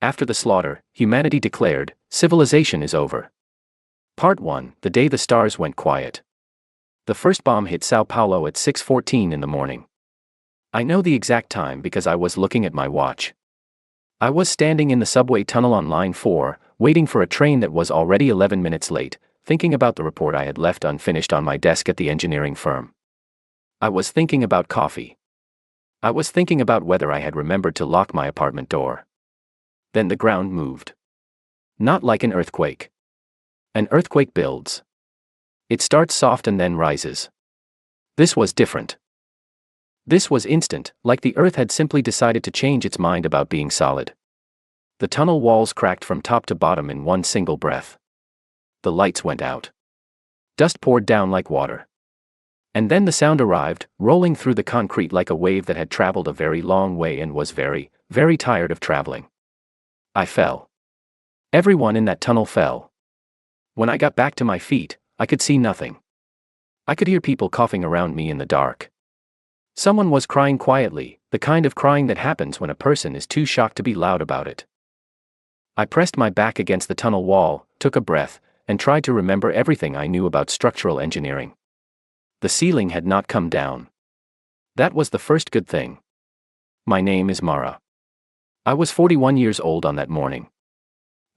After the slaughter, humanity declared, civilization is over. Part 1, the day the stars went quiet. The first bomb hit Sao Paulo at 6:14 in the morning. I know the exact time because I was looking at my watch. I was standing in the subway tunnel on line 4, waiting for a train that was already 11 minutes late, thinking about the report I had left unfinished on my desk at the engineering firm. I was thinking about coffee. I was thinking about whether I had remembered to lock my apartment door. Then the ground moved. Not like an earthquake. An earthquake builds. It starts soft and then rises. This was different. This was instant, like the earth had simply decided to change its mind about being solid. The tunnel walls cracked from top to bottom in one single breath. The lights went out. Dust poured down like water. And then the sound arrived, rolling through the concrete like a wave that had traveled a very long way and was very, very tired of traveling. I fell. Everyone in that tunnel fell. When I got back to my feet, I could see nothing. I could hear people coughing around me in the dark. Someone was crying quietly, the kind of crying that happens when a person is too shocked to be loud about it. I pressed my back against the tunnel wall, took a breath, and tried to remember everything I knew about structural engineering. The ceiling had not come down. That was the first good thing. My name is Mara. I was 41 years old on that morning.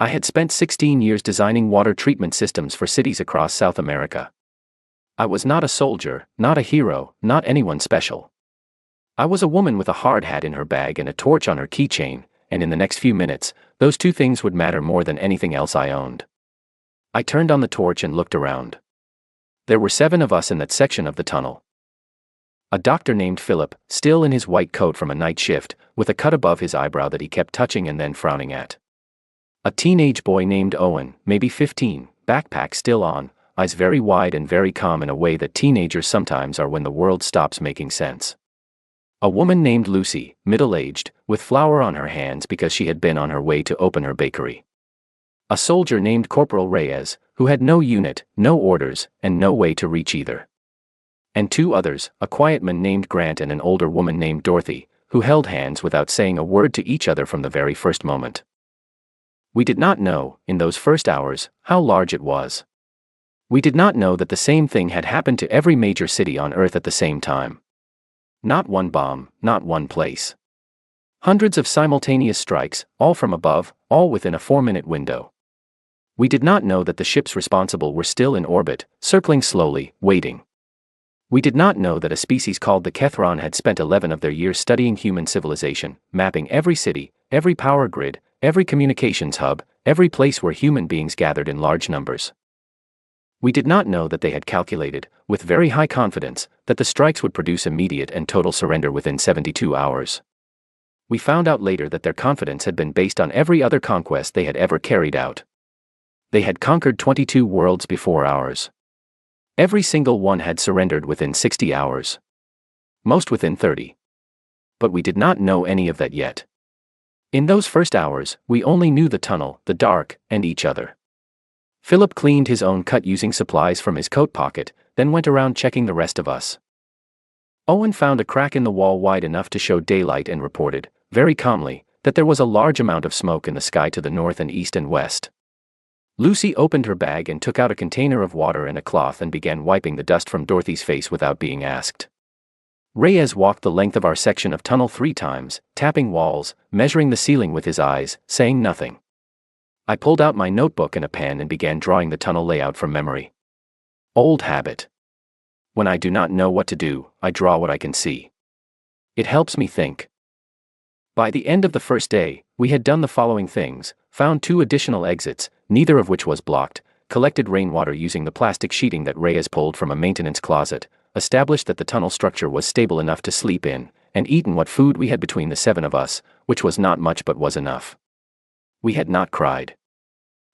I had spent 16 years designing water treatment systems for cities across South America. I was not a soldier, not a hero, not anyone special. I was a woman with a hard hat in her bag and a torch on her keychain, and in the next few minutes, those two things would matter more than anything else I owned. I turned on the torch and looked around. There were 7 of us in that section of the tunnel. A doctor named Philip, still in his white coat from a night shift, with a cut above his eyebrow that he kept touching and then frowning at. A teenage boy named Owen, maybe 15, backpack still on, eyes very wide and very calm in a way that teenagers sometimes are when the world stops making sense. A woman named Lucy, middle-aged, with flour on her hands because she had been on her way to open her bakery. A soldier named Corporal Reyes, who had no unit, no orders, and no way to reach either. And 2 others, a quiet man named Grant and an older woman named Dorothy, who held hands without saying a word to each other from the very first moment. We did not know, in those first hours, how large it was. We did not know that the same thing had happened to every major city on Earth at the same time. Not one bomb, not one place. Hundreds of simultaneous strikes, all from above, all within a 4-minute window. We did not know that the ships responsible were still in orbit, circling slowly, waiting. We did not know that a species called the Kethron had spent 11 of their years studying human civilization, mapping every city, every power grid, every communications hub, every place where human beings gathered in large numbers. We did not know that they had calculated, with very high confidence, that the strikes would produce immediate and total surrender within 72 hours. We found out later that their confidence had been based on every other conquest they had ever carried out. They had conquered 22 worlds before ours. Every single one had surrendered within 60 hours. Most within 30. But we did not know any of that yet. In those first hours, we only knew the tunnel, the dark, and each other. Philip cleaned his own cut using supplies from his coat pocket, then went around checking the rest of us. Owen found a crack in the wall wide enough to show daylight and reported, very calmly, that there was a large amount of smoke in the sky to the north and east and west. Lucy opened her bag and took out a container of water and a cloth and began wiping the dust from Dorothy's face without being asked. Reyes walked the length of our section of tunnel 3 times, tapping walls, measuring the ceiling with his eyes, saying nothing. I pulled out my notebook and a pen and began drawing the tunnel layout from memory. Old habit. When I do not know what to do, I draw what I can see. It helps me think. By the end of the first day, we had done the following things: found 2 additional exits, neither of which was blocked, collected rainwater using the plastic sheeting that Reyes pulled from a maintenance closet, established that the tunnel structure was stable enough to sleep in, and eaten what food we had between the 7 of us, which was not much but was enough. We had not cried.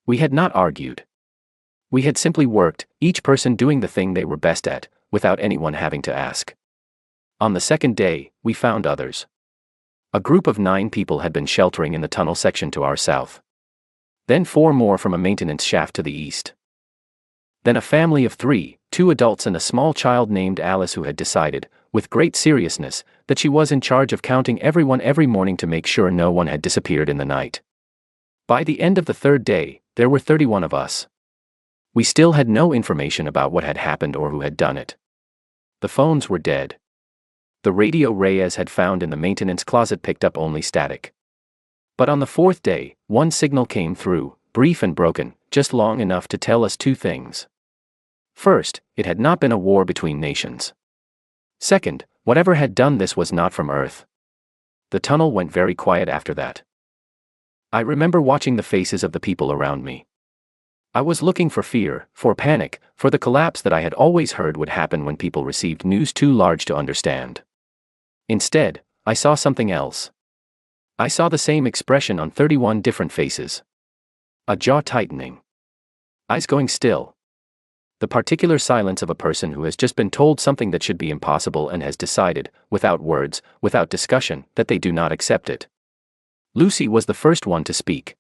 We had not argued. We had simply worked, each person doing the thing they were best at, without anyone having to ask. On the second day, we found others. A group of 9 people had been sheltering in the tunnel section to our south. Then 4 more from a maintenance shaft to the east. Then a family of 3, 2 adults and a small child named Alice who had decided, with great seriousness, that she was in charge of counting everyone every morning to make sure no one had disappeared in the night. By the end of the third day, there were 31 of us. We still had no information about what had happened or who had done it. The phones were dead. The radio Reyes had found in the maintenance closet picked up only static. But on the fourth day, one signal came through, brief and broken, just long enough to tell us two things. First, it had not been a war between nations. Second, whatever had done this was not from Earth. The tunnel went very quiet after that. I remember watching the faces of the people around me. I was looking for fear, for panic, for the collapse that I had always heard would happen when people received news too large to understand. Instead, I saw something else. I saw the same expression on 31 different faces. A jaw tightening. Eyes going still. The particular silence of a person who has just been told something that should be impossible and has decided, without words, without discussion, that they do not accept it. Lucy was the first one to speak.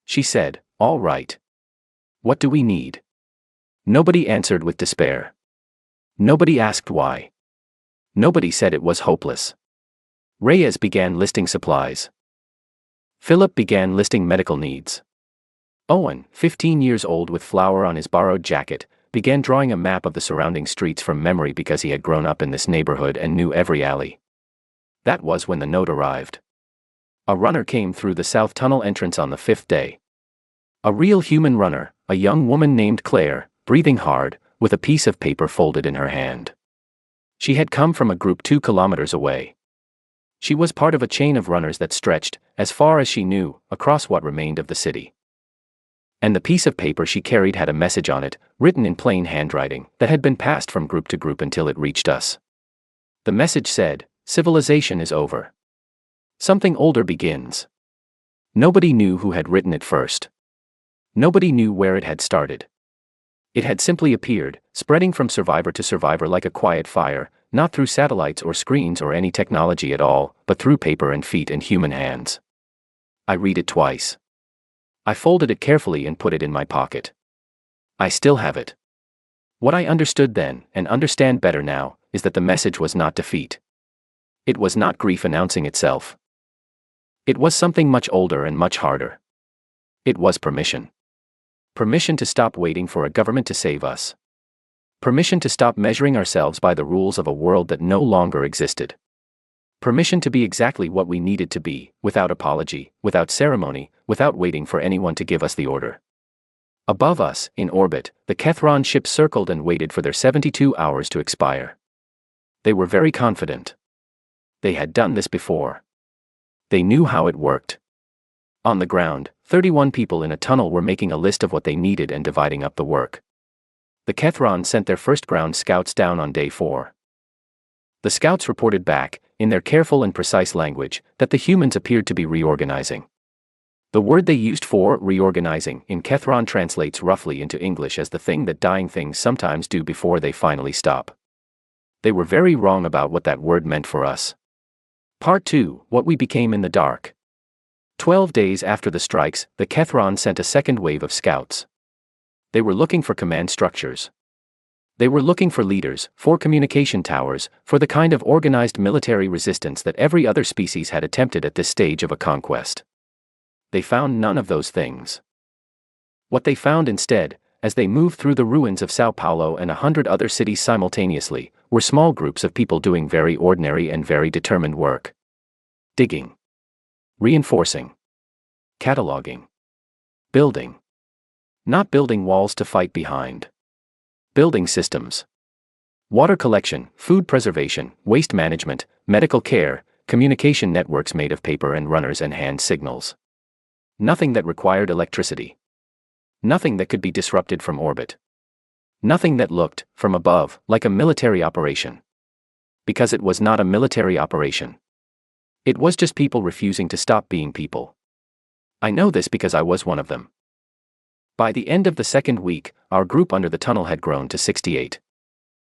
She said, "All right. What do we need?" Nobody answered with despair. Nobody asked why. Nobody said it was hopeless. Reyes began listing supplies. Philip began listing medical needs. Owen, 15 years old with flour on his borrowed jacket, began drawing a map of the surrounding streets from memory because he had grown up in this neighborhood and knew every alley. That was when the note arrived. A runner came through the south tunnel entrance on the fifth day. A real human runner, a young woman named Claire, breathing hard, with a piece of paper folded in her hand. She had come from a group 2 kilometers away. She was part of a chain of runners that stretched, as far as she knew, across what remained of the city. And the piece of paper she carried had a message on it, written in plain handwriting, that had been passed from group to group until it reached us. The message said, "Civilization is over. Something older begins." Nobody knew who had written it first. Nobody knew where it had started. It had simply appeared, spreading from survivor to survivor like a quiet fire, not through satellites or screens or any technology at all, but through paper and feet and human hands. I read it twice. I folded it carefully and put it in my pocket. I still have it. What I understood then, and understand better now, is that the message was not defeat. It was not grief announcing itself. It was something much older and much harder. It was permission. Permission to stop waiting for a government to save us. Permission to stop measuring ourselves by the rules of a world that no longer existed. Permission to be exactly what we needed to be, without apology, without ceremony, without waiting for anyone to give us the order. Above us, in orbit, the Kethron ships circled and waited for their 72 hours to expire. They were very confident. They had done this before. They knew how it worked. On the ground, 31 people in a tunnel were making a list of what they needed and dividing up the work. The Kethron sent their first ground scouts down on day 4. The scouts reported back, in their careful and precise language, that the humans appeared to be reorganizing. The word they used for reorganizing in Kethron translates roughly into English as the thing that dying things sometimes do before they finally stop. They were very wrong about what that word meant for us. Part 2, what we became in the dark. 12 days after the strikes, the Kethron sent a second wave of scouts. They were looking for command structures. They were looking for leaders, for communication towers, for the kind of organized military resistance that every other species had attempted at this stage of a conquest. They found none of those things. What they found instead, as they moved through the ruins of Sao Paulo and 100 other cities simultaneously, were small groups of people doing very ordinary and very determined work. Digging. Reinforcing. Cataloging. Building. Not building walls to fight behind. Building systems. Water collection, food preservation, waste management, medical care, communication networks made of paper and runners and hand signals. Nothing that required electricity. Nothing that could be disrupted from orbit. Nothing that looked, from above, like a military operation. Because it was not a military operation. It was just people refusing to stop being people. I know this because I was one of them. By the end of the second week, our group under the tunnel had grown to 68.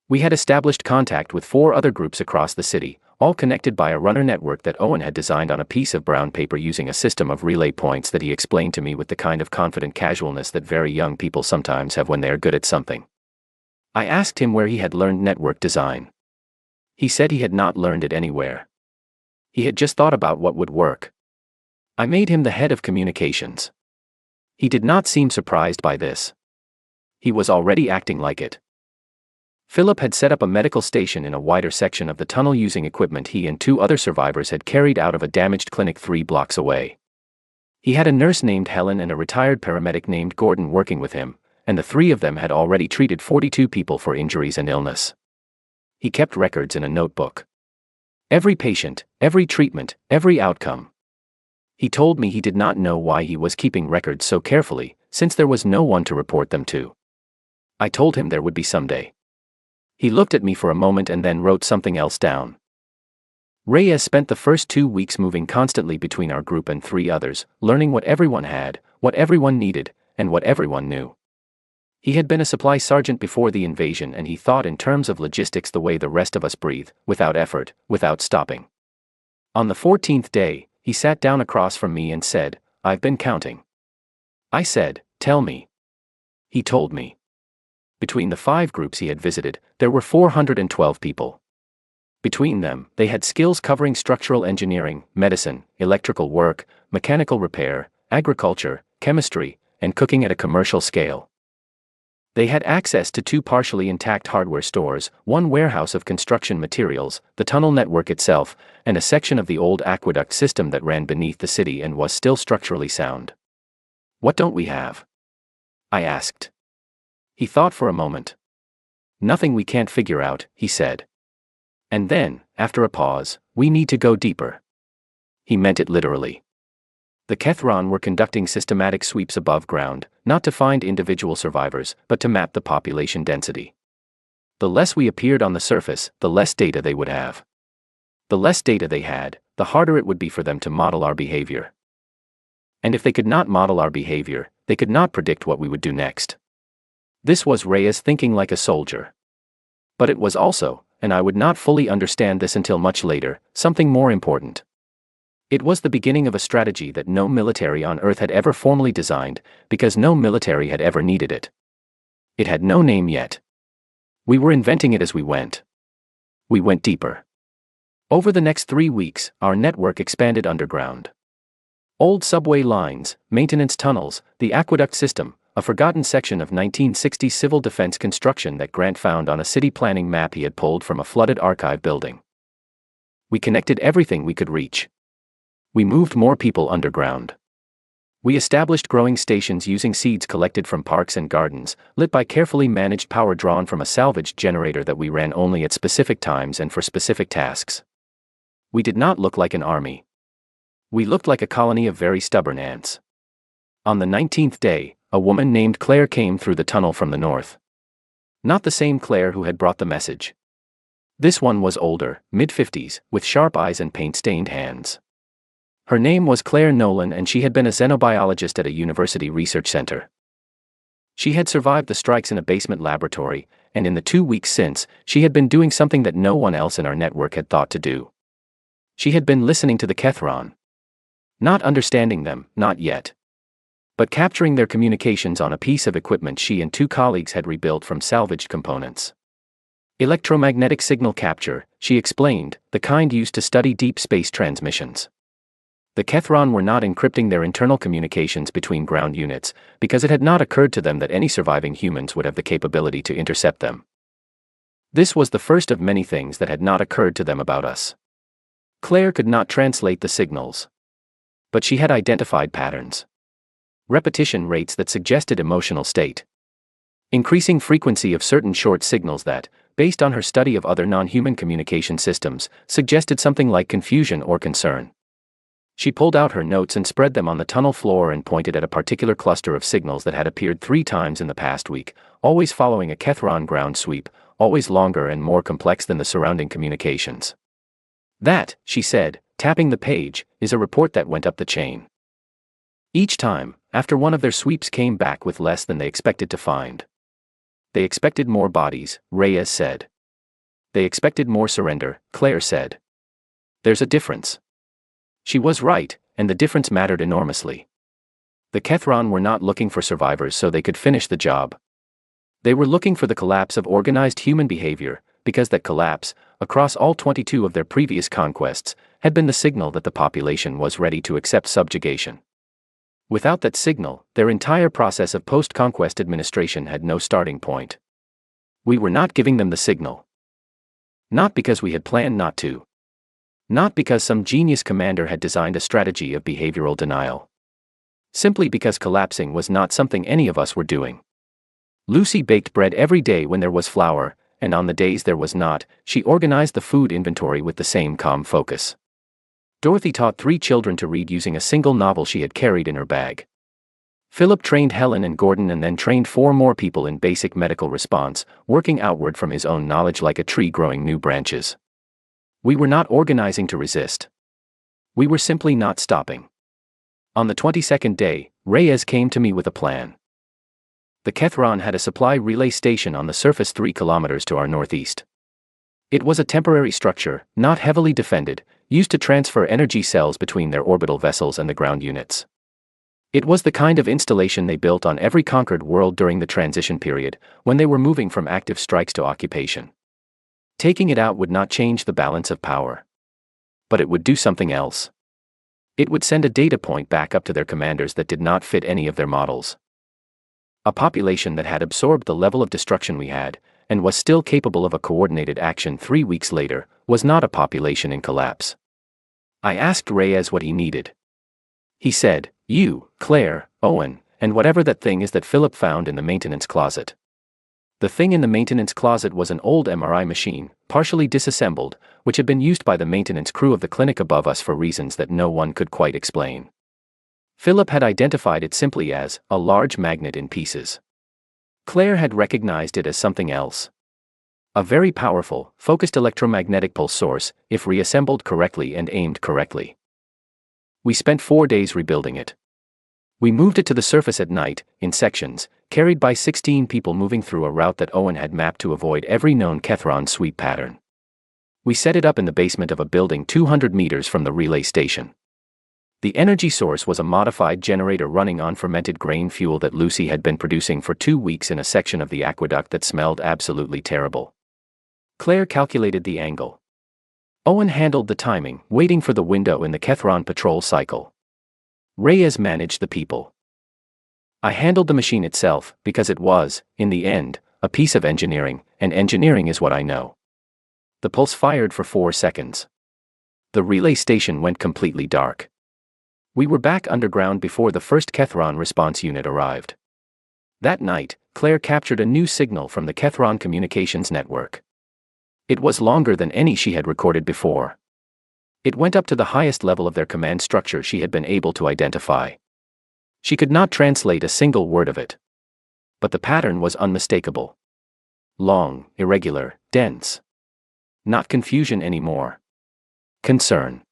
We had established contact with 4 other groups across the city, all connected by a runner network that Owen had designed on a piece of brown paper using a system of relay points that he explained to me with the kind of confident casualness that very young people sometimes have when they are good at something. I asked him where he had learned network design. He said he had not learned it anywhere. He had just thought about what would work. I made him the head of communications. He did not seem surprised by this. He was already acting like it. Philip had set up a medical station in a wider section of the tunnel using equipment he and 2 other survivors had carried out of a damaged clinic 3 blocks away. He had a nurse named Helen and a retired paramedic named Gordon working with him, and the 3 of them had already treated 42 people for injuries and illness. He kept records in a notebook. Every patient, every treatment, every outcome. He told me he did not know why he was keeping records so carefully, since there was no one to report them to. I told him there would be someday. He looked at me for a moment and then wrote something else down. Reyes spent the first 2 weeks moving constantly between our group and 3 others, learning what everyone had, what everyone needed, and what everyone knew. He had been a supply sergeant before the invasion and he thought in terms of logistics the way the rest of us breathe, without effort, without stopping. On the 14th day, he sat down across from me and said, "I've been counting." I said, "Tell me." He told me. Between the 5 groups he had visited, there were 412 people. Between them, they had skills covering structural engineering, medicine, electrical work, mechanical repair, agriculture, chemistry, and cooking at a commercial scale. They had access to 2 partially intact hardware stores, 1 warehouse of construction materials, the tunnel network itself, and a section of the old aqueduct system that ran beneath the city and was still structurally sound. "What don't we have?" I asked. He thought for a moment. "Nothing we can't figure out," he said. And then, after a pause, "We need to go deeper." He meant it literally. The Kethron were conducting systematic sweeps above ground, not to find individual survivors, but to map the population density. The less we appeared on the surface, the less data they would have. The less data they had, the harder it would be for them to model our behavior. And if they could not model our behavior, they could not predict what we would do next. This was Reyes thinking like a soldier. But it was also, and I would not fully understand this until much later, something more important. It was the beginning of a strategy that no military on Earth had ever formally designed, because no military had ever needed it. It had no name yet. We were inventing it as we went. We went deeper. Over the next 3 weeks, our network expanded underground. Old subway lines, maintenance tunnels, the aqueduct system, a forgotten section of 1960s civil defense construction that Grant found on a city planning map he had pulled from a flooded archive building. We connected everything we could reach. We moved more people underground. We established growing stations using seeds collected from parks and gardens, lit by carefully managed power drawn from a salvaged generator that we ran only at specific times and for specific tasks. We did not look like an army. We looked like a colony of very stubborn ants. On the 19th day, a woman named Claire came through the tunnel from the north. Not the same Claire who had brought the message. This one was older, mid-50s, with sharp eyes and paint-stained hands. Her name was Claire Nolan and she had been a xenobiologist at a university research center. She had survived the strikes in a basement laboratory, and in the 2 weeks since, she had been doing something that no one else in our network had thought to do. She had been listening to the Kethron. Not understanding them, not yet. But capturing their communications on a piece of equipment she and 2 colleagues had rebuilt from salvaged components. Electromagnetic signal capture, she explained, the kind used to study deep space transmissions. The Kethron were not encrypting their internal communications between ground units, because it had not occurred to them that any surviving humans would have the capability to intercept them. This was the first of many things that had not occurred to them about us. Claire could not translate the signals. But she had identified patterns. Repetition rates that suggested emotional state. Increasing frequency of certain short signals that, based on her study of other non-human communication systems, suggested something like confusion or concern. She pulled out her notes and spread them on the tunnel floor and pointed at a particular cluster of signals that had appeared 3 times in the past week, always following a Kethron ground sweep, always longer and more complex than the surrounding communications. That, she said, tapping the page, is a report that went up the chain. Each time, after one of their sweeps came back with less than they expected to find. They expected more bodies, Reyes said. They expected more surrender, Claire said. There's a difference. She was right, and the difference mattered enormously. The Kethron were not looking for survivors so they could finish the job. They were looking for the collapse of organized human behavior, because that collapse, across all 22 of their previous conquests, had been the signal that the population was ready to accept subjugation. Without that signal, their entire process of post-conquest administration had no starting point. We were not giving them the signal. Not because we had planned not to. Not because some genius commander had designed a strategy of behavioral denial. Simply because collapsing was not something any of us were doing. Lucy baked bread every day when there was flour, and on the days there was not, she organized the food inventory with the same calm focus. Dorothy taught 3 children to read using a single novel she had carried in her bag. Philip trained Helen and Gordon and then trained 4 more people in basic medical response, working outward from his own knowledge like a tree growing new branches. We were not organizing to resist. We were simply not stopping. On the 22nd day, Reyes came to me with a plan. The Kethron had a supply relay station on the surface 3 kilometers to our northeast. It was a temporary structure, not heavily defended, used to transfer energy cells between their orbital vessels and the ground units. It was the kind of installation they built on every conquered world during the transition period, when they were moving from active strikes to occupation. Taking it out would not change the balance of power. But it would do something else. It would send a data point back up to their commanders that did not fit any of their models. A population that had absorbed the level of destruction we had, and was still capable of a coordinated action 3 weeks later, was not a population in collapse. I asked Reyes what he needed. He said, "You, Claire, Owen, and whatever that thing is that Philip found in the maintenance closet." The thing in the maintenance closet was an old MRI machine, partially disassembled, which had been used by the maintenance crew of the clinic above us for reasons that no one could quite explain. Philip had identified it simply as a large magnet in pieces. Claire had recognized it as something else. A very powerful, focused electromagnetic pulse source, if reassembled correctly and aimed correctly. We spent 4 days rebuilding it. We moved it to the surface at night, in sections, carried by 16 people moving through a route that Owen had mapped to avoid every known Kethron sweep pattern. We set it up in the basement of a building 200 meters from the relay station. The energy source was a modified generator running on fermented grain fuel that Lucy had been producing for 2 weeks in a section of the aqueduct that smelled absolutely terrible. Claire calculated the angle. Owen handled the timing, waiting for the window in the Kethron patrol cycle. Reyes managed the people. I handled the machine itself, because it was, in the end, a piece of engineering, and engineering is what I know. The pulse fired for 4 seconds. The relay station went completely dark. We were back underground before the first Kethron response unit arrived. That night, Claire captured a new signal from the Kethron communications network. It was longer than any she had recorded before. It went up to the highest level of their command structure she had been able to identify. She could not translate a single word of it. But the pattern was unmistakable. Long, irregular, dense. Not confusion anymore. Concern.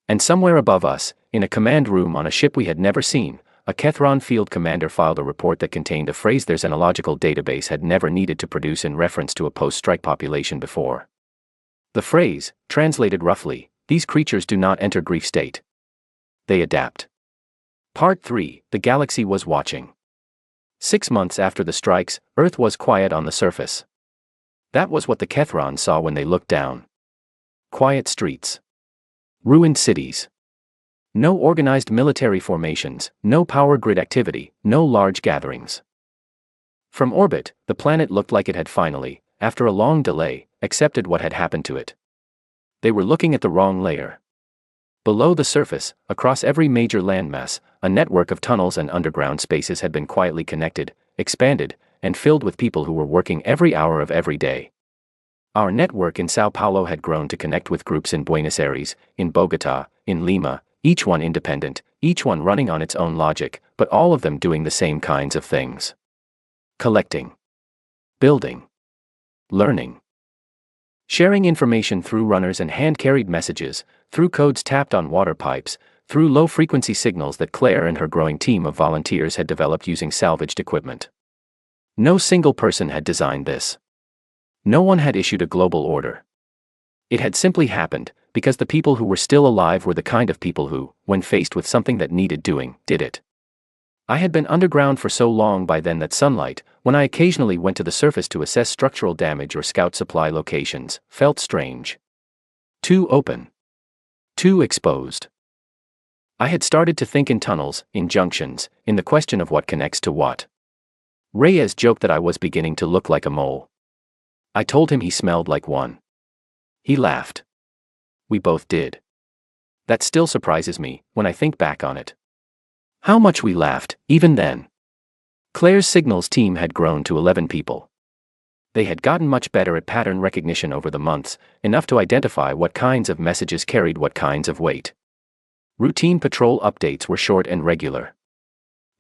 And somewhere above us, in a command room on a ship we had never seen, a Kethron field commander filed a report that contained a phrase their xenological database had never needed to produce in reference to a post-strike population before. The phrase, translated roughly, "These creatures do not enter grief state. They adapt." Part 3, the galaxy was watching. 6 months after the strikes, Earth was quiet on the surface. That was what the Kethron saw when they looked down. Quiet streets. Ruined cities. No organized military formations, no power grid activity, no large gatherings. From orbit, the planet looked like it had finally, after a long delay, accepted what had happened to it. They were looking at the wrong layer. Below the surface, across every major landmass, a network of tunnels and underground spaces had been quietly connected, expanded, and filled with people who were working every hour of every day. Our network in Sao Paulo had grown to connect with groups in Buenos Aires, in Bogotá, in Lima, each one independent, each one running on its own logic, but all of them doing the same kinds of things. Collecting. Building. Learning. Sharing information through runners and hand-carried messages, through codes tapped on water pipes, through low-frequency signals that Claire and her growing team of volunteers had developed using salvaged equipment. No single person had designed this. No one had issued a global order. It had simply happened, because the people who were still alive were the kind of people who, when faced with something that needed doing, did it. I had been underground for so long by then that sunlight, when I occasionally went to the surface to assess structural damage or scout supply locations, felt strange. Too open. Too exposed. I had started to think in tunnels, in junctions, in the question of what connects to what. Reyes joked that I was beginning to look like a mole. I told him he smelled like one. He laughed. We both did. That still surprises me, when I think back on it. How much we laughed, even then. Claire's signals team had grown to 11 people. They had gotten much better at pattern recognition over the months, enough to identify what kinds of messages carried what kinds of weight. Routine patrol updates were short and regular.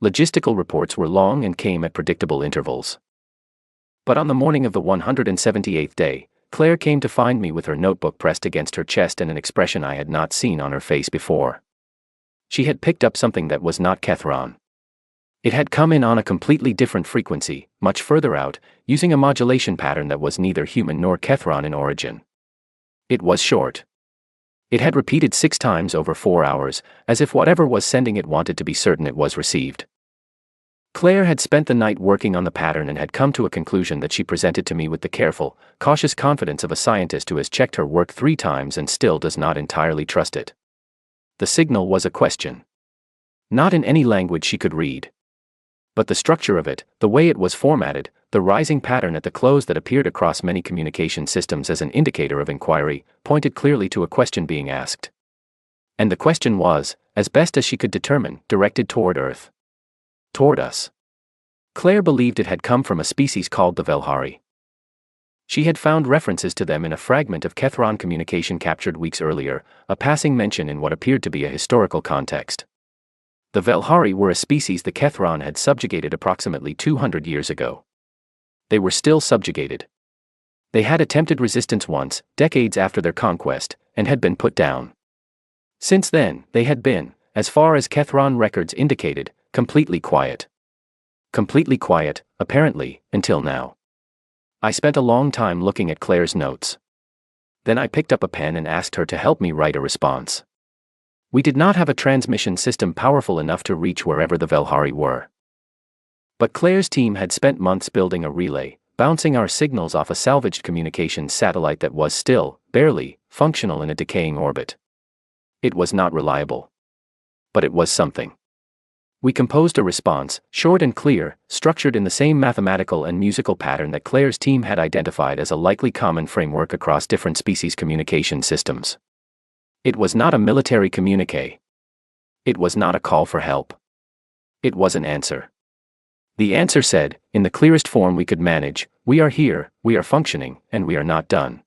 Logistical reports were long and came at predictable intervals. But on the morning of the 178th day, Claire came to find me with her notebook pressed against her chest and an expression I had not seen on her face before. She had picked up something that was not Kethron. It had come in on a completely different frequency, much further out, using a modulation pattern that was neither human nor Kethron in origin. It was short. It had repeated 6 times over 4 hours, as if whatever was sending it wanted to be certain it was received. Claire had spent the night working on the pattern and had come to a conclusion that she presented to me with the careful, cautious confidence of a scientist who has checked her work 3 times and still does not entirely trust it. The signal was a question. Not in any language she could read. But the structure of it, the way it was formatted, the rising pattern at the close that appeared across many communication systems as an indicator of inquiry, pointed clearly to a question being asked. And the question was, as best as she could determine, directed toward Earth. Toward us. Claire believed it had come from a species called the Velhari. She had found references to them in a fragment of Kethron communication captured weeks earlier, a passing mention in what appeared to be a historical context. The Velhari were a species the Kethron had subjugated approximately 200 years ago. They were still subjugated. They had attempted resistance once, decades after their conquest, and had been put down. Since then, they had been, as far as Kethron records indicated, completely quiet. Completely quiet, apparently, until now. I spent a long time looking at Claire's notes. Then I picked up a pen and asked her to help me write a response. We did not have a transmission system powerful enough to reach wherever the Velhari were. But Claire's team had spent months building a relay, bouncing our signals off a salvaged communications satellite that was still, barely, functional in a decaying orbit. It was not reliable. But it was something. We composed a response, short and clear, structured in the same mathematical and musical pattern that Claire's team had identified as a likely common framework across different species communication systems. It was not a military communique. It was not a call for help. It was an answer. The answer said, in the clearest form we could manage, we are here, we are functioning, and we are not done.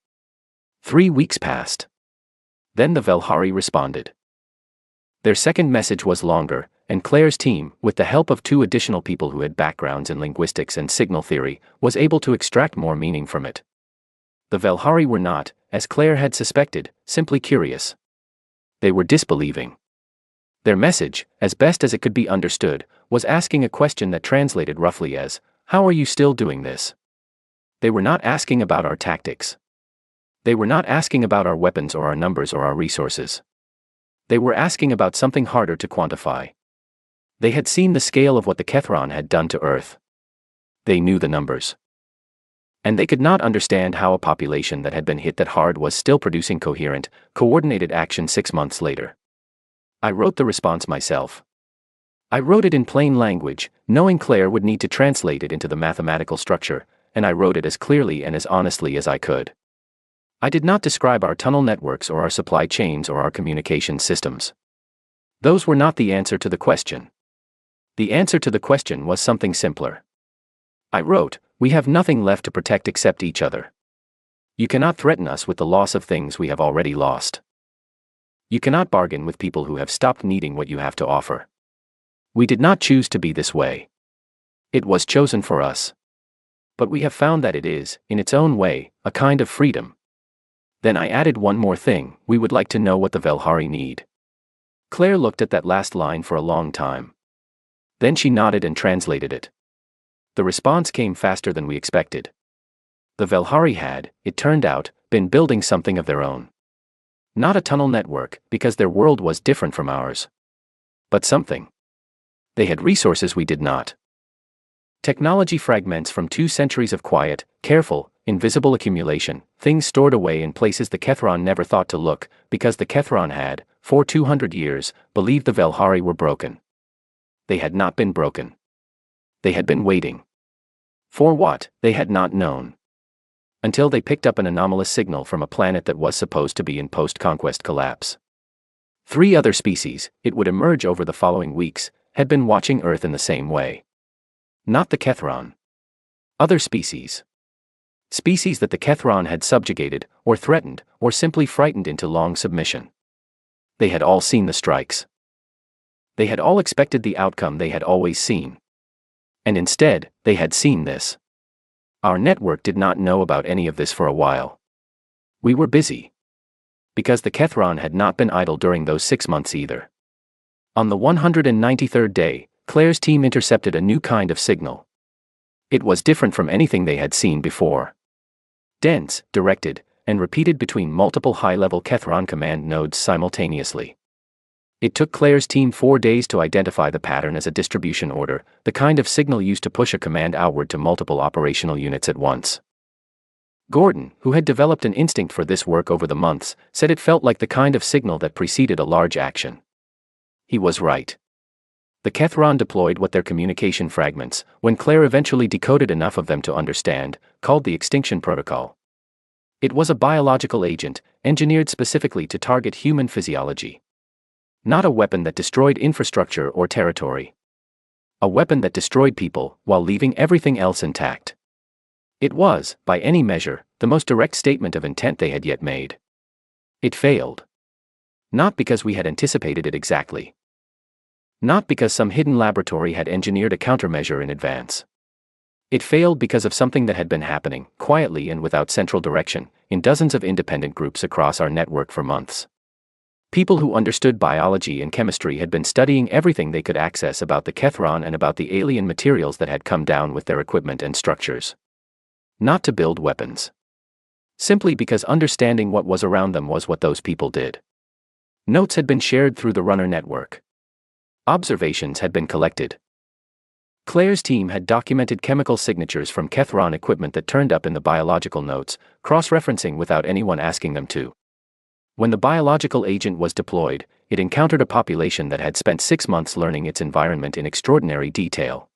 3 weeks passed. Then the Velhari responded. Their second message was longer, and Claire's team, with the help of 2 additional people who had backgrounds in linguistics and signal theory, was able to extract more meaning from it. The Velhari were not, as Claire had suspected, simply curious. They were disbelieving. Their message, as best as it could be understood, was asking a question that translated roughly as, "How are you still doing this?" They were not asking about our tactics. They were not asking about our weapons or our numbers or our resources. They were asking about something harder to quantify. They had seen the scale of what the Kethron had done to Earth. They knew the numbers. And they could not understand how a population that had been hit that hard was still producing coherent, coordinated action 6 months later. I wrote the response myself. I wrote it in plain language, knowing Claire would need to translate it into the mathematical structure, and I wrote it as clearly and as honestly as I could. I did not describe our tunnel networks or our supply chains or our communication systems. Those were not the answer to the question. The answer to the question was something simpler. I wrote, "We have nothing left to protect except each other. You cannot threaten us with the loss of things we have already lost. You cannot bargain with people who have stopped needing what you have to offer. We did not choose to be this way. It was chosen for us. But we have found that it is, in its own way, a kind of freedom." Then I added one more thing, we would like to know what the Velhari need. Claire looked at that last line for a long time. Then she nodded and translated it. The response came faster than we expected. The Velhari had, it turned out, been building something of their own. Not a tunnel network, because their world was different from ours. But something. They had resources we did not. Technology fragments from 2 centuries of quiet, careful, invisible accumulation, things stored away in places the Kethron never thought to look, because the Kethron had, for 200 years, believed the Velhari were broken. They had not been broken. They had been waiting. For what, they had not known. Until they picked up an anomalous signal from a planet that was supposed to be in post-conquest collapse. 3 other species, it would emerge over the following weeks, had been watching Earth in the same way. Not the Kethron. Other species. Species that the Kethron had subjugated, or threatened, or simply frightened into long submission. They had all seen the strikes. They had all expected the outcome they had always seen. And instead, they had seen this. Our network did not know about any of this for a while. We were busy. Because the Kethron had not been idle during those 6 months either. On the 193rd day, Claire's team intercepted a new kind of signal. It was different from anything they had seen before. Dense, directed, and repeated between multiple high-level Kethron command nodes simultaneously. It took Claire's team 4 days to identify the pattern as a distribution order, the kind of signal used to push a command outward to multiple operational units at once. Gordon, who had developed an instinct for this work over the months, said it felt like the kind of signal that preceded a large action. He was right. The Kethron deployed what their communication fragments, when Claire eventually decoded enough of them to understand, called the extinction protocol. It was a biological agent, engineered specifically to target human physiology. Not a weapon that destroyed infrastructure or territory. A weapon that destroyed people, while leaving everything else intact. It was, by any measure, the most direct statement of intent they had yet made. It failed. Not because we had anticipated it exactly. Not because some hidden laboratory had engineered a countermeasure in advance. It failed because of something that had been happening, quietly and without central direction, in dozens of independent groups across our network for months. People who understood biology and chemistry had been studying everything they could access about the Kethron and about the alien materials that had come down with their equipment and structures. Not to build weapons. Simply because understanding what was around them was what those people did. Notes had been shared through the runner network. Observations had been collected. Claire's team had documented chemical signatures from Kethron equipment that turned up in the biological notes, cross-referencing without anyone asking them to. When the biological agent was deployed, it encountered a population that had spent 6 months learning its environment in extraordinary detail.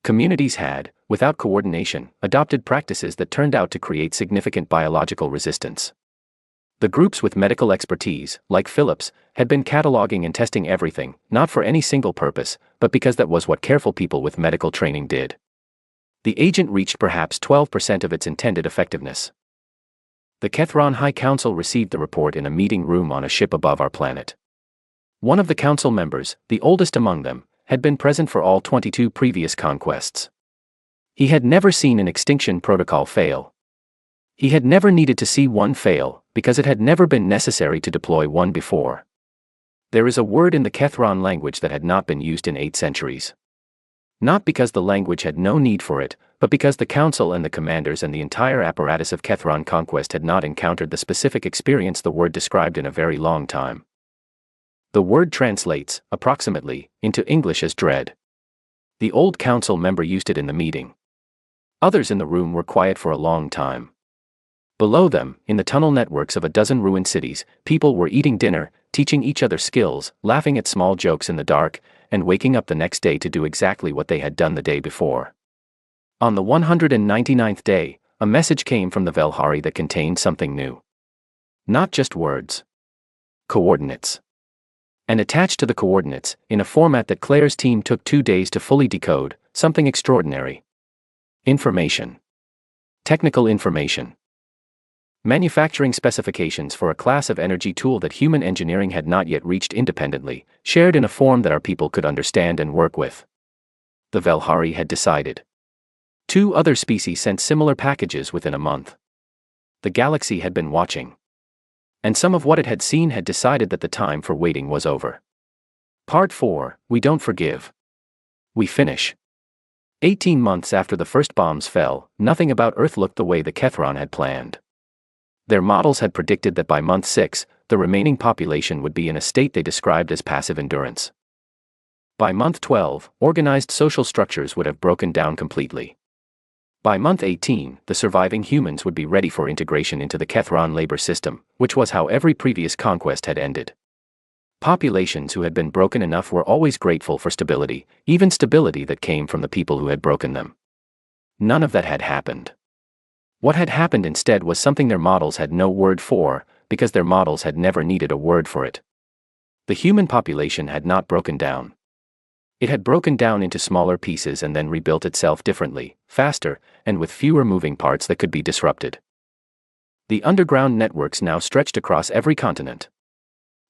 Communities had, without coordination, adopted practices that turned out to create significant biological resistance. The groups with medical expertise, like Phillips, had been cataloging and testing everything, not for any single purpose, but because that was what careful people with medical training did. The agent reached perhaps 12% of its intended effectiveness. The Kethron High Council received the report in a meeting room on a ship above our planet. One of the council members, the oldest among them, had been present for all 22 previous conquests. He had never seen an extinction protocol fail. He had never needed to see one fail, because it had never been necessary to deploy one before. There is a word in the Kethron language that had not been used in 8 centuries. Not because the language had no need for it, but because the council and the commanders and the entire apparatus of Kethron conquest had not encountered the specific experience the word described in a very long time. The word translates, approximately, into English as dread. The old council member used it in the meeting. Others in the room were quiet for a long time. Below them, in the tunnel networks of a dozen ruined cities, people were eating dinner, teaching each other skills, laughing at small jokes in the dark, and waking up the next day to do exactly what they had done the day before. On the 199th day, a message came from the Velhari that contained something new. Not just words. Coordinates. And attached to the coordinates, in a format that Claire's team took 2 days to fully decode, something extraordinary. Information. Technical information. Manufacturing specifications for a class of energy tool that human engineering had not yet reached independently, shared in a form that our people could understand and work with. The Velhari had decided. 2 other species sent similar packages within a month. The galaxy had been watching. And some of what it had seen had decided that the time for waiting was over. Part 4, We Don't Forgive. We finish. 18 months after the first bombs fell, nothing about Earth looked the way the Kethron had planned. Their models had predicted that by month 6, the remaining population would be in a state they described as passive endurance. By month 12, organized social structures would have broken down completely. By month 18, the surviving humans would be ready for integration into the Kethron labor system, which was how every previous conquest had ended. Populations who had been broken enough were always grateful for stability, even stability that came from the people who had broken them. None of that had happened. What had happened instead was something their models had no word for, because their models had never needed a word for it. The human population had not broken down. It had broken down into smaller pieces and then rebuilt itself differently, faster, and with fewer moving parts that could be disrupted. The underground networks now stretched across every continent.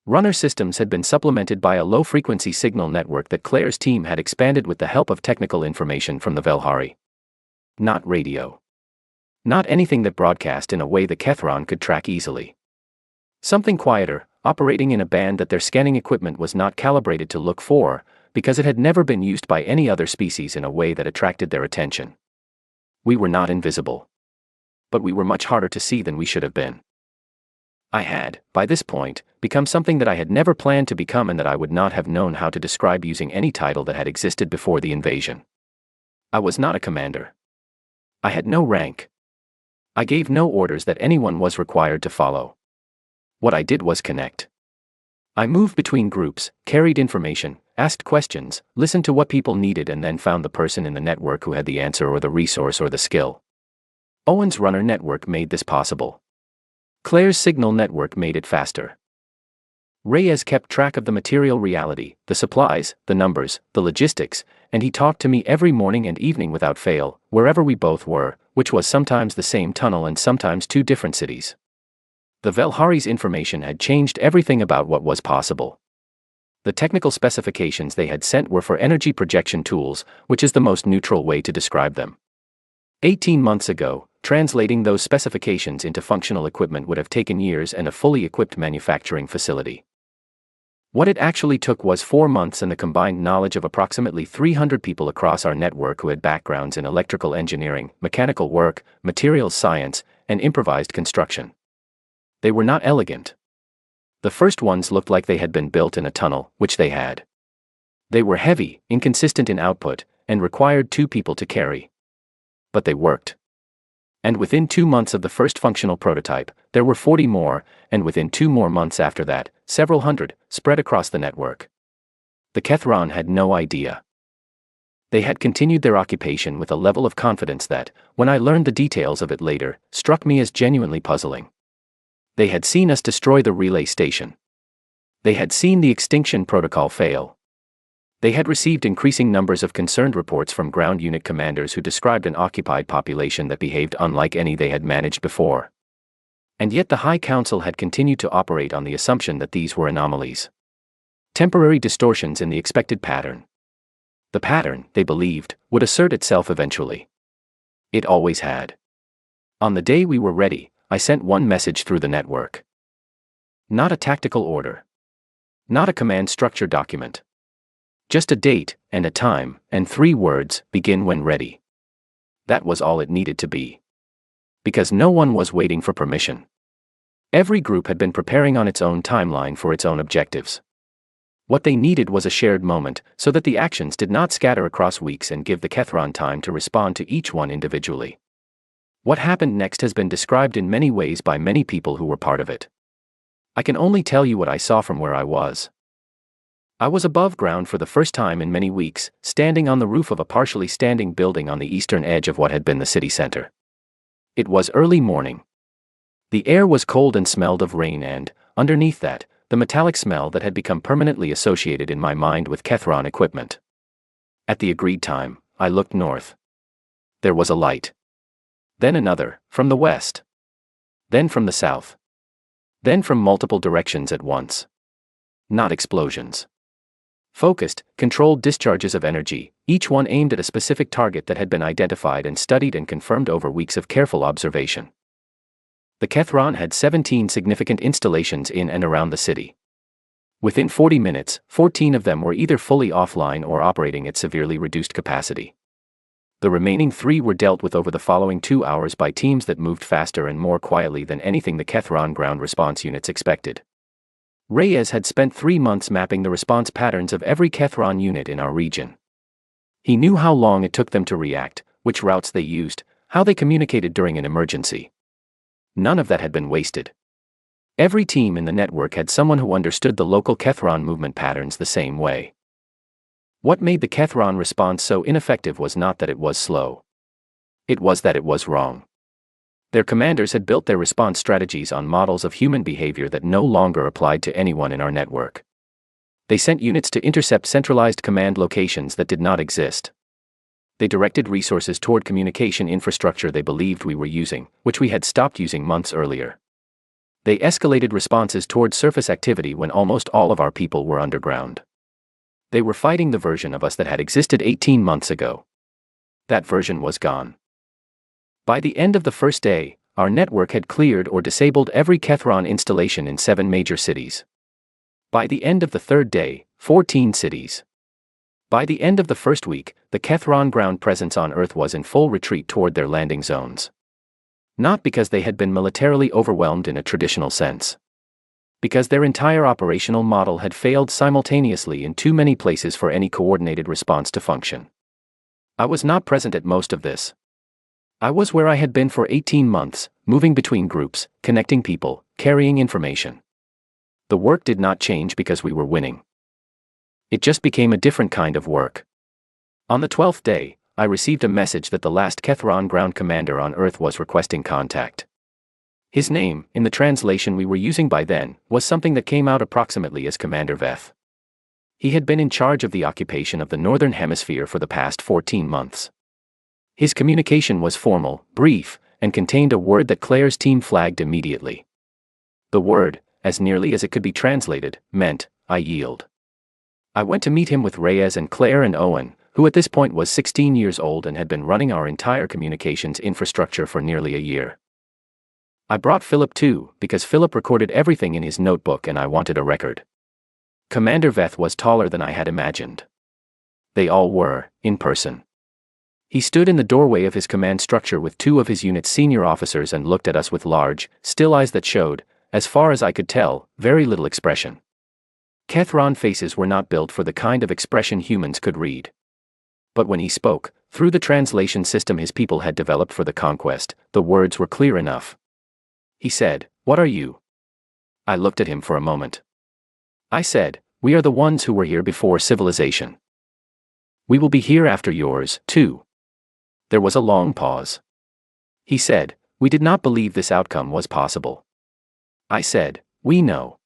Runner systems had been supplemented by a low-frequency signal network that Claire's team had expanded with the help of technical information from the Velhari. Not radio. Not anything that broadcast in a way the Kethron could track easily. Something quieter, operating in a band that their scanning equipment was not calibrated to look for, because it had never been used by any other species in a way that attracted their attention. We were not invisible. But we were much harder to see than we should have been. I had, by this point, become something that I had never planned to become and that I would not have known how to describe using any title that had existed before the invasion. I was not a commander. I had no rank. I gave no orders that anyone was required to follow. What I did was connect. I moved between groups, carried information, asked questions, listened to what people needed and then found the person in the network who had the answer or the resource or the skill. Owen's runner network made this possible. Claire's signal network made it faster. Reyes kept track of the material reality, the supplies, the numbers, the logistics, and he talked to me every morning and evening without fail, wherever we both were, which was sometimes the same tunnel and sometimes two different cities. The Velhari's information had changed everything about what was possible. The technical specifications they had sent were for energy projection tools, which is the most neutral way to describe them. 18 months ago, translating those specifications into functional equipment would have taken years and a fully equipped manufacturing facility. What it actually took was 4 months and the combined knowledge of approximately 300 people across our network who had backgrounds in electrical engineering, mechanical work, materials science, and improvised construction. They were not elegant. The first ones looked like they had been built in a tunnel, which they had. They were heavy, inconsistent in output, and required 2 people to carry. But they worked. And within 2 months of the first functional prototype, there were 40 more, and within 2 more months after that, several hundred, spread across the network. The Kethron had no idea. They had continued their occupation with a level of confidence that, when I learned the details of it later, struck me as genuinely puzzling. They had seen us destroy the relay station. They had seen the extinction protocol fail. They had received increasing numbers of concerned reports from ground unit commanders who described an occupied population that behaved unlike any they had managed before. And yet the High Council had continued to operate on the assumption that these were anomalies. Temporary distortions in the expected pattern. The pattern, they believed, would assert itself eventually. It always had. On the day we were ready, I sent one message through the network. Not a tactical order. Not a command structure document. Just a date, and a time, and 3 words, begin when ready. That was all it needed to be. Because no one was waiting for permission. Every group had been preparing on its own timeline for its own objectives. What they needed was a shared moment, so that the actions did not scatter across weeks and give the Kethron time to respond to each one individually. What happened next has been described in many ways by many people who were part of it. I can only tell you what I saw from where I was. I was above ground for the first time in many weeks, standing on the roof of a partially standing building on the eastern edge of what had been the city center. It was early morning. The air was cold and smelled of rain and, underneath that, the metallic smell that had become permanently associated in my mind with Kethron equipment. At the agreed time, I looked north. There was a light. Then another, from the west. Then from the south. Then from multiple directions at once. Not explosions. Focused, controlled discharges of energy, each one aimed at a specific target that had been identified and studied and confirmed over weeks of careful observation. The Kethron had 17 significant installations in and around the city. Within 40 minutes, 14 of them were either fully offline or operating at severely reduced capacity. The remaining 3 were dealt with over the following 2 hours by teams that moved faster and more quietly than anything the Kethron ground response units expected. Reyes had spent 3 months mapping the response patterns of every Kethron unit in our region. He knew how long it took them to react, which routes they used, how they communicated during an emergency. None of that had been wasted. Every team in the network had someone who understood the local Kethron movement patterns the same way. What made the Kethron response so ineffective was not that it was slow. It was that it was wrong. Their commanders had built their response strategies on models of human behavior that no longer applied to anyone in our network. They sent units to intercept centralized command locations that did not exist. They directed resources toward communication infrastructure they believed we were using, which we had stopped using months earlier. They escalated responses toward surface activity when almost all of our people were underground. They were fighting the version of us that had existed 18 months ago. That version was gone. By the end of the first day, our network had cleared or disabled every Kethron installation in 7 major cities. By the end of the third day, 14 cities. By the end of the first week, the Kethron ground presence on Earth was in full retreat toward their landing zones. Not because they had been militarily overwhelmed in a traditional sense. Because their entire operational model had failed simultaneously in too many places for any coordinated response to function. I was not present at most of this. I was where I had been for 18 months, moving between groups, connecting people, carrying information. The work did not change because we were winning. It just became a different kind of work. On the 12th day, I received a message that the last Kethron ground commander on Earth was requesting contact. His name, in the translation we were using by then, was something that came out approximately as Commander Veth. He had been in charge of the occupation of the Northern Hemisphere for the past 14 months. His communication was formal, brief, and contained a word that Claire's team flagged immediately. The word, as nearly as it could be translated, meant, I yield. I went to meet him with Reyes and Claire and Owen, who at this point was 16 years old and had been running our entire communications infrastructure for nearly a year. I brought Philip too, because Philip recorded everything in his notebook and I wanted a record. Commander Veth was taller than I had imagined. They all were, in person. He stood in the doorway of his command structure with 2 of his unit's senior officers and looked at us with large, still eyes that showed, as far as I could tell, very little expression. Kethron faces were not built for the kind of expression humans could read. But when he spoke, through the translation system his people had developed for the conquest, the words were clear enough. He said, "What are you?" I looked at him for a moment. I said, "We are the ones who were here before civilization. We will be here after yours, too." There was a long pause. He said, "We did not believe this outcome was possible." I said, "We know."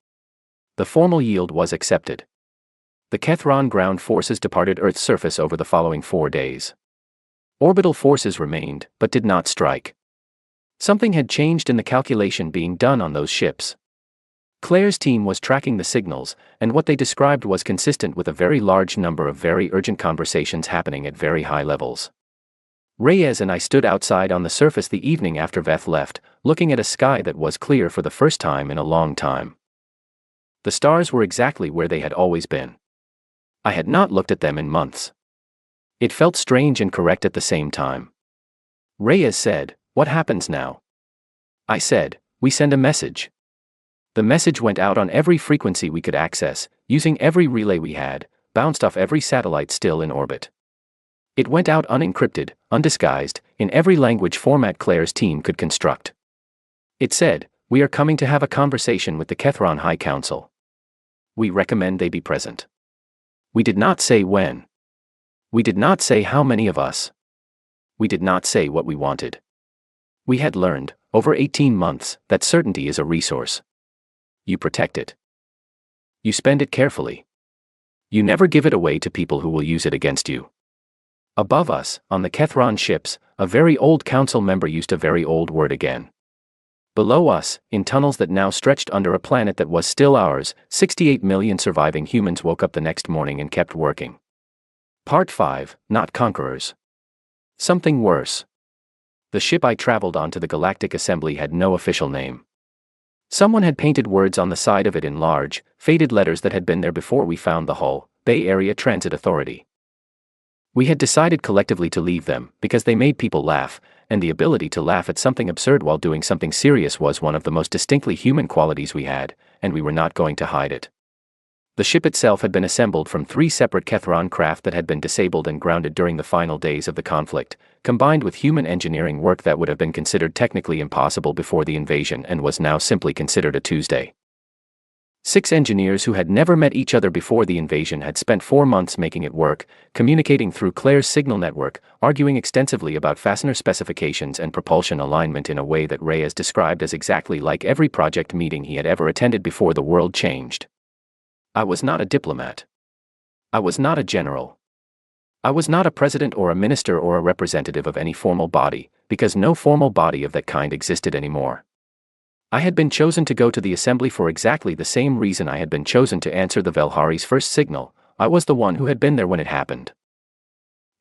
The formal yield was accepted. The Kethron ground forces departed Earth's surface over the following 4 days. Orbital forces remained, but did not strike. Something had changed in the calculation being done on those ships. Claire's team was tracking the signals, and what they described was consistent with a very large number of very urgent conversations happening at very high levels. Reyes and I stood outside on the surface the evening after Veth left, looking at a sky that was clear for the first time in a long time. The stars were exactly where they had always been. I had not looked at them in months. It felt strange and correct at the same time. Reyes said, "What happens now?" I said, "We send a message." The message went out on every frequency we could access, using every relay we had, bounced off every satellite still in orbit. It went out unencrypted, undisguised, in every language format Claire's team could construct. It said, "We are coming to have a conversation with the Kethron High Council. We recommend they be present." We did not say when. We did not say how many of us. We did not say what we wanted. We had learned, over 18 months, that certainty is a resource. You protect it. You spend it carefully. You never give it away to people who will use it against you. Above us, on the Kethron ships, a very old council member used a very old word again. Below us, in tunnels that now stretched under a planet that was still ours, 68 million surviving humans woke up the next morning and kept working. Part 5, Not Conquerors. Something worse. The ship I traveled on to the Galactic Assembly had no official name. Someone had painted words on the side of it in large, faded letters that had been there before we found the hull, Bay Area Transit Authority. We had decided collectively to leave them, because they made people laugh, and the ability to laugh at something absurd while doing something serious was one of the most distinctly human qualities we had, and we were not going to hide it. The ship itself had been assembled from 3 separate Kethron craft that had been disabled and grounded during the final days of the conflict, combined with human engineering work that would have been considered technically impossible before the invasion and was now simply considered a Tuesday. 6 engineers who had never met each other before the invasion had spent 4 months making it work, communicating through Claire's signal network, arguing extensively about fastener specifications and propulsion alignment in a way that Reyes described as exactly like every project meeting he had ever attended before the world changed. I was not a diplomat. I was not a general. I was not a president or a minister or a representative of any formal body, because no formal body of that kind existed anymore. I had been chosen to go to the assembly for exactly the same reason I had been chosen to answer the Velhari's first signal. I was the one who had been there when it happened.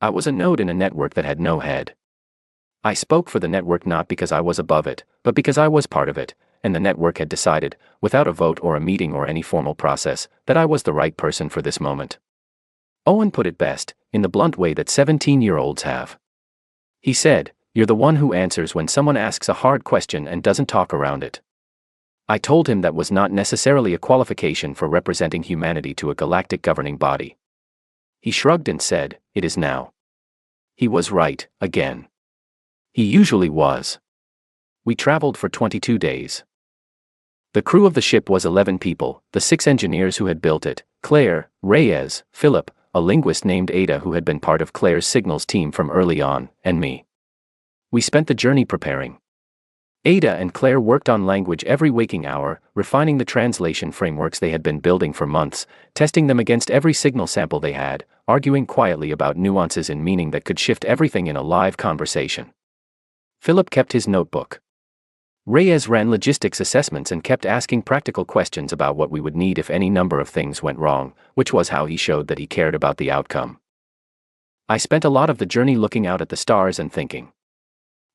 I was a node in a network that had no head. I spoke for the network not because I was above it, but because I was part of it, and the network had decided, without a vote or a meeting or any formal process, that I was the right person for this moment. Owen put it best, in the blunt way that 17-year-olds have. He said, "You're the one who answers when someone asks a hard question and doesn't talk around it." I told him that was not necessarily a qualification for representing humanity to a galactic governing body. He shrugged and said, "It is now." He was right, again. He usually was. We traveled for 22 days. The crew of the ship was 11 people, the 6 engineers who had built it, Claire, Reyes, Philip, a linguist named Ada who had been part of Claire's signals team from early on, and me. We spent the journey preparing. Ada and Claire worked on language every waking hour, refining the translation frameworks they had been building for months, testing them against every signal sample they had, arguing quietly about nuances in meaning that could shift everything in a live conversation. Philip kept his notebook. Reyes ran logistics assessments and kept asking practical questions about what we would need if any number of things went wrong, which was how he showed that he cared about the outcome. I spent a lot of the journey looking out at the stars and thinking.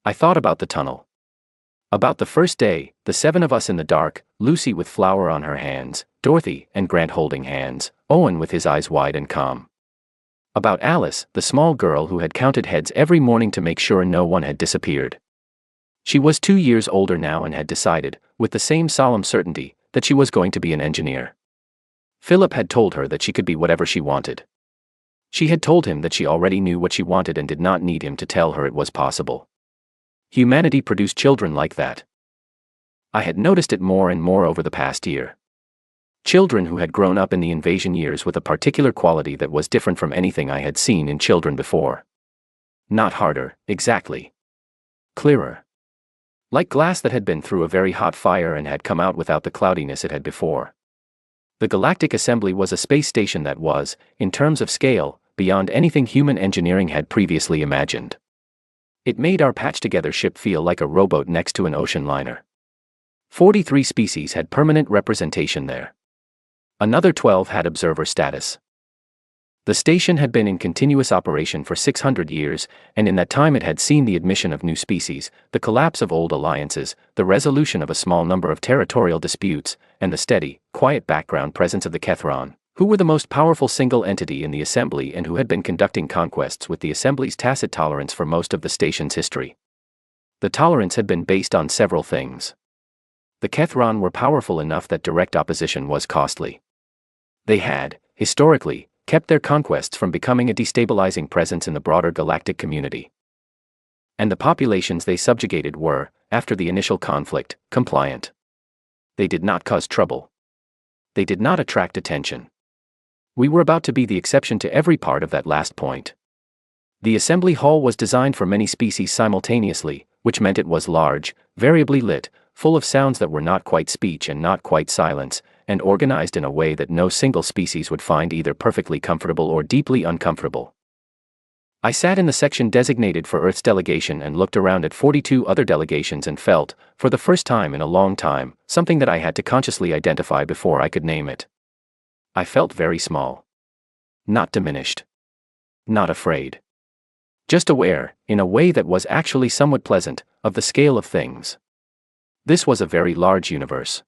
I thought about the tunnel. About the first day, the 7 of us in the dark, Lucy with flour on her hands, Dorothy and Grant holding hands, Owen with his eyes wide and calm. About Alice, the small girl who had counted heads every morning to make sure no one had disappeared. She was 2 years older now and had decided, with the same solemn certainty, that she was going to be an engineer. Philip had told her that she could be whatever she wanted. She had told him that she already knew what she wanted and did not need him to tell her it was possible. Humanity produced children like that. I had noticed it more and more over the past year. Children who had grown up in the invasion years with a particular quality that was different from anything I had seen in children before. Not harder, exactly. Clearer. Like glass that had been through a very hot fire and had come out without the cloudiness it had before. The Galactic Assembly was a space station that was, in terms of scale, beyond anything human engineering had previously imagined. It made our patched-together ship feel like a rowboat next to an ocean liner. 43 species had permanent representation there. Another 12 had observer status. The station had been in continuous operation for 600 years, and in that time it had seen the admission of new species, the collapse of old alliances, the resolution of a small number of territorial disputes, and the steady, quiet background presence of the Kethron, who were the most powerful single entity in the assembly and who had been conducting conquests with the assembly's tacit tolerance for most of the station's history. The tolerance had been based on several things. The Kethron were powerful enough that direct opposition was costly. They had, historically, kept their conquests from becoming a destabilizing presence in the broader galactic community. And the populations they subjugated were, after the initial conflict, compliant. They did not cause trouble. They did not attract attention. We were about to be the exception to every part of that last point. The assembly hall was designed for many species simultaneously, which meant it was large, variably lit, full of sounds that were not quite speech and not quite silence, and organized in a way that no single species would find either perfectly comfortable or deeply uncomfortable. I sat in the section designated for Earth's delegation and looked around at 42 other delegations and felt, for the first time in a long time, something that I had to consciously identify before I could name it. I felt very small. Not diminished. Not afraid. Just aware, in a way that was actually somewhat pleasant, of the scale of things. This was a very large universe.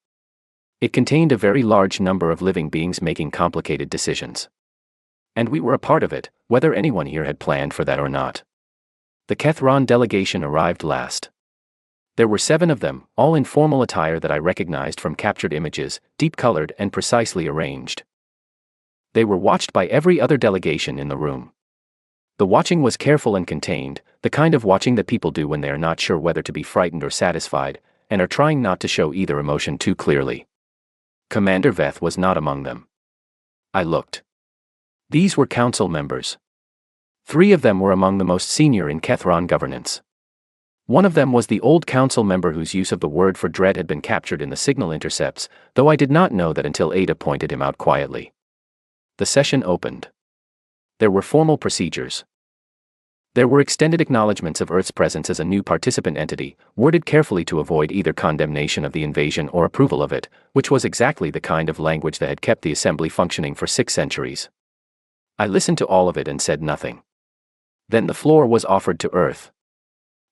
It contained a very large number of living beings making complicated decisions. And we were a part of it, whether anyone here had planned for that or not. The Kethron delegation arrived last. There were 7 of them, all in formal attire that I recognized from captured images, deep-colored and precisely arranged. They were watched by every other delegation in the room. The watching was careful and contained, the kind of watching that people do when they are not sure whether to be frightened or satisfied, and are trying not to show either emotion too clearly. Commander Veth was not among them. I looked. These were council members. 3 of them were among the most senior in Kethron governance. One of them was the old council member whose use of the word for dread had been captured in the signal intercepts, though I did not know that until Ada pointed him out quietly. The session opened. There were formal procedures. There were extended acknowledgments of Earth's presence as a new participant entity, worded carefully to avoid either condemnation of the invasion or approval of it, which was exactly the kind of language that had kept the assembly functioning for 6 centuries. I listened to all of it and said nothing. Then the floor was offered to Earth.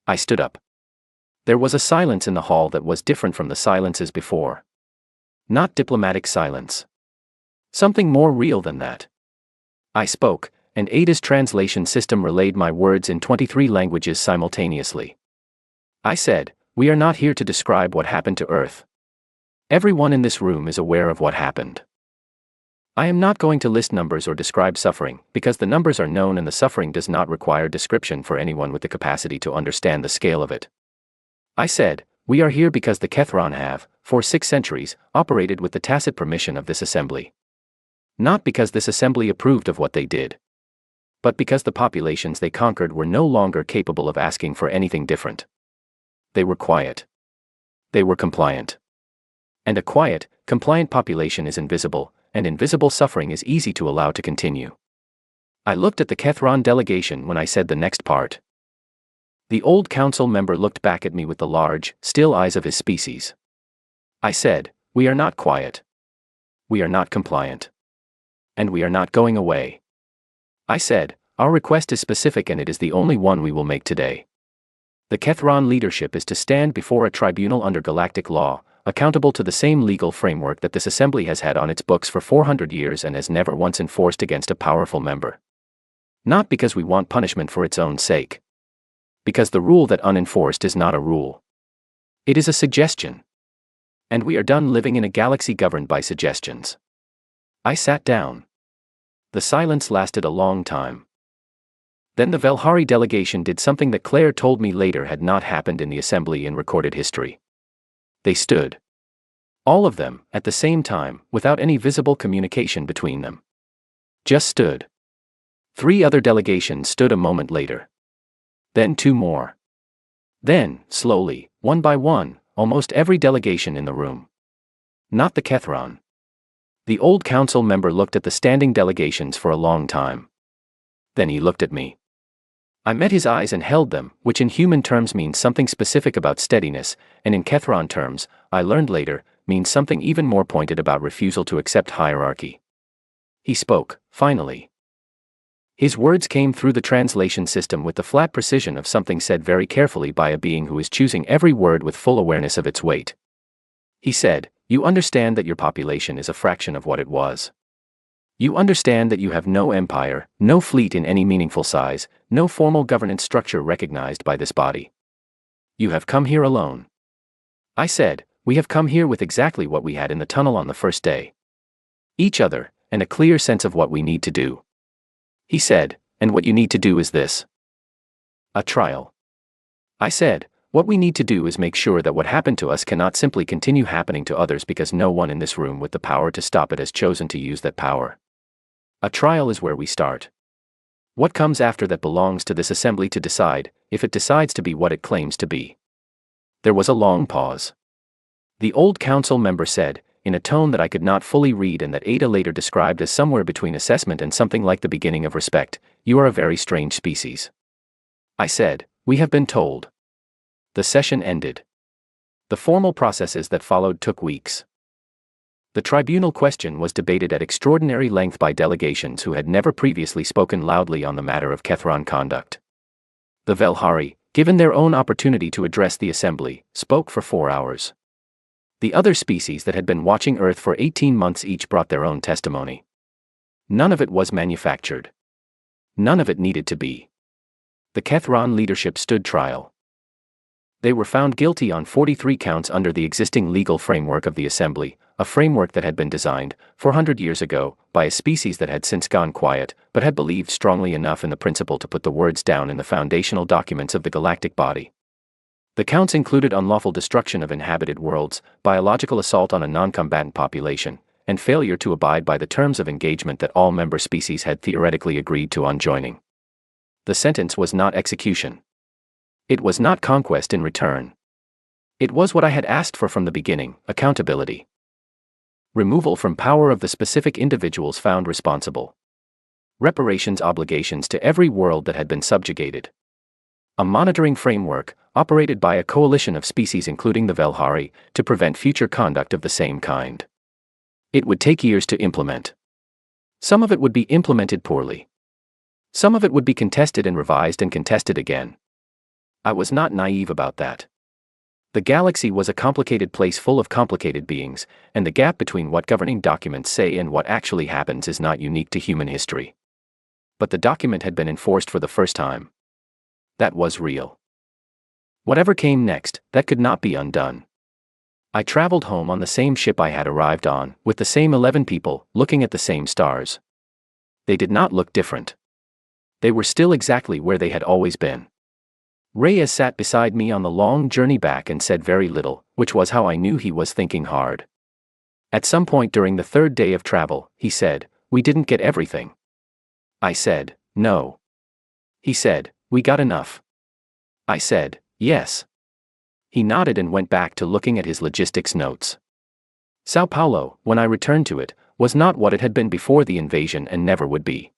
I stood up. There was a silence in the hall that was different from the silences before. Not diplomatic silence. Something more real than that. I spoke, and Ada's translation system relayed my words in 23 languages simultaneously. I said, "We are not here to describe what happened to Earth. Everyone in this room is aware of what happened. I am not going to list numbers or describe suffering, because the numbers are known and the suffering does not require description for anyone with the capacity to understand the scale of it. I said, we are here because the Kethron have, for 6 centuries, operated with the tacit permission of this assembly. Not because this assembly approved of what they did, but because the populations they conquered were no longer capable of asking for anything different. They were quiet. They were compliant. And a quiet, compliant population is invisible, and invisible suffering is easy to allow to continue. I looked at the Kethron delegation when I said the next part. The old council member looked back at me with the large, still eyes of his species. I said, we are not quiet. We are not compliant. And we are not going away. I said, our request is specific and it is the only one we will make today. The Kethron leadership is to stand before a tribunal under galactic law, accountable to the same legal framework that this assembly has had on its books for 400 years and has never once enforced against a powerful member. Not because we want punishment for its own sake. Because the rule that unenforced is not a rule. It is a suggestion. And we are done living in a galaxy governed by suggestions. I sat down. The silence lasted a long time. Then the Velhari delegation did something that Claire told me later had not happened in the assembly in recorded history. They stood. All of them, at the same time, without any visible communication between them. Just stood. 3 other delegations stood a moment later. Then 2 more. Then, slowly, one by one, almost every delegation in the room. Not the Kethron. The old council member looked at the standing delegations for a long time. Then he looked at me. I met his eyes and held them, which in human terms means something specific about steadiness, and in Kethron terms, I learned later, means something even more pointed about refusal to accept hierarchy. He spoke, finally. His words came through the translation system with the flat precision of something said very carefully by a being who is choosing every word with full awareness of its weight. He said, you understand that your population is a fraction of what it was. You understand that you have no empire, no fleet in any meaningful size, no formal governance structure recognized by this body. You have come here alone. I said, we have come here with exactly what we had in the tunnel on the first day. Each other, and a clear sense of what we need to do. He said, and what you need to do is this. A trial. I said, what we need to do is make sure that what happened to us cannot simply continue happening to others because no one in this room with the power to stop it has chosen to use that power. A trial is where we start. What comes after that belongs to this assembly to decide, if it decides to be what it claims to be. There was a long pause. The old council member said, in a tone that I could not fully read and that Ada later described as somewhere between assessment and something like the beginning of respect, you are a very strange species. I said, we have been told. The session ended. The formal processes that followed took weeks. The tribunal question was debated at extraordinary length by delegations who had never previously spoken loudly on the matter of Kethron conduct. The Velhari, given their own opportunity to address the assembly, spoke for 4 hours. The other species that had been watching Earth for 18 months each brought their own testimony. None of it was manufactured. None of it needed to be. The Kethron leadership stood trial. They were found guilty on 43 counts under the existing legal framework of the Assembly, a framework that had been designed 400 years ago by a species that had since gone quiet, but had believed strongly enough in the principle to put the words down in the foundational documents of the galactic body. The counts included unlawful destruction of inhabited worlds, biological assault on a non-combatant population, and failure to abide by the terms of engagement that all member species had theoretically agreed to on joining. The sentence was not execution. It was not conquest in return. It was what I had asked for from the beginning: accountability. Removal from power of the specific individuals found responsible. Reparations obligations to every world that had been subjugated. A monitoring framework, operated by a coalition of species including the Velhari, to prevent future conduct of the same kind. It would take years to implement. Some of it would be implemented poorly. Some of it would be contested and revised and contested again. I was not naive about that. The galaxy was a complicated place full of complicated beings, and the gap between what governing documents say and what actually happens is not unique to human history. But the document had been enforced for the first time. That was real. Whatever came next, that could not be undone. I traveled home on the same ship I had arrived on, with the same 11 people, looking at the same stars. They did not look different. They were still exactly where they had always been. Reyes sat beside me on the long journey back and said very little, which was how I knew he was thinking hard. At some point during the third day of travel, he said, "We didn't get everything." I said, "No." He said, "We got enough." I said, "Yes." He nodded and went back to looking at his logistics notes. Sao Paulo, when I returned to it, was not what it had been before the invasion and never would be.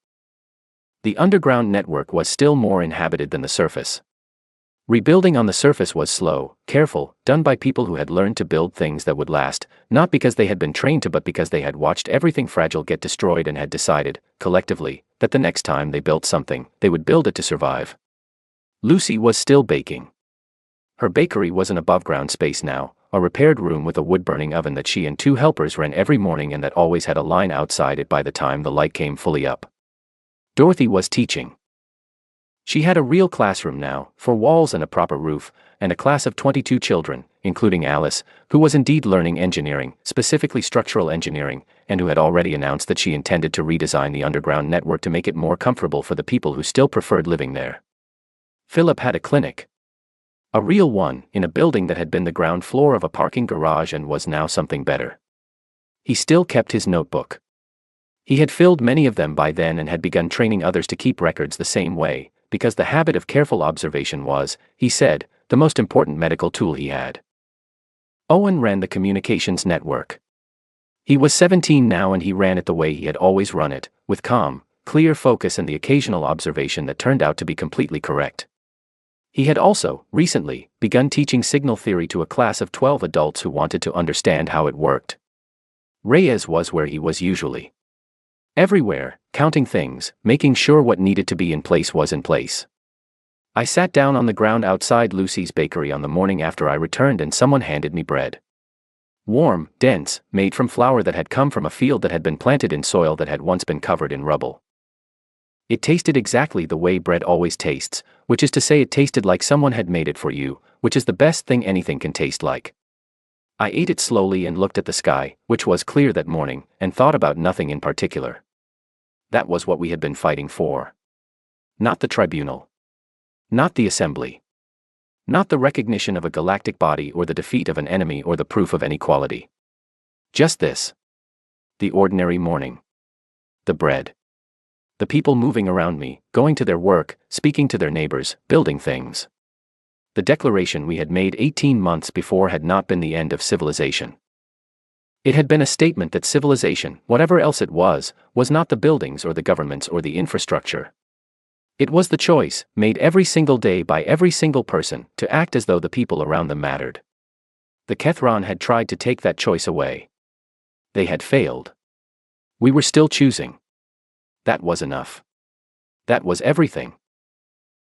The underground network was still more inhabited than the surface. Rebuilding on the surface was slow, careful, done by people who had learned to build things that would last, not because they had been trained to but because they had watched everything fragile get destroyed and had decided, collectively, that the next time they built something, they would build it to survive. Lucy was still baking. Her bakery was an above-ground space now, a repaired room with a wood-burning oven that she and 2 helpers ran every morning and that always had a line outside it by the time the light came fully up. Dorothy was teaching. She had a real classroom now, 4 walls and a proper roof, and a class of 22 children, including Alice, who was indeed learning engineering, specifically structural engineering, and who had already announced that she intended to redesign the underground network to make it more comfortable for the people who still preferred living there. Philip had a clinic. A real one, in a building that had been the ground floor of a parking garage and was now something better. He still kept his notebook. He had filled many of them by then and had begun training others to keep records the same way, because the habit of careful observation was, he said, the most important medical tool he had. Owen ran the communications network. He was 17 now and he ran it the way he had always run it, with calm, clear focus and the occasional observation that turned out to be completely correct. He had also, recently, begun teaching signal theory to a class of 12 adults who wanted to understand how it worked. Reyes was where he was usually. Everywhere, counting things, making sure what needed to be in place was in place. I sat down on the ground outside Lucy's bakery on the morning after I returned and someone handed me bread. Warm, dense, made from flour that had come from a field that had been planted in soil that had once been covered in rubble. It tasted exactly the way bread always tastes, which is to say it tasted like someone had made it for you, which is the best thing anything can taste like. I ate it slowly and looked at the sky, which was clear that morning, and thought about nothing in particular. That was what we had been fighting for. Not the tribunal. Not the assembly. Not the recognition of a galactic body or the defeat of an enemy or the proof of inequality. Just this. The ordinary morning. The bread. The people moving around me, going to their work, speaking to their neighbors, building things. The declaration we had made 18 months before had not been the end of civilization. It had been a statement that civilization, whatever else it was not the buildings or the governments or the infrastructure. It was the choice, made every single day by every single person, to act as though the people around them mattered. The Kethron had tried to take that choice away. They had failed. We were still choosing. That was enough. That was everything.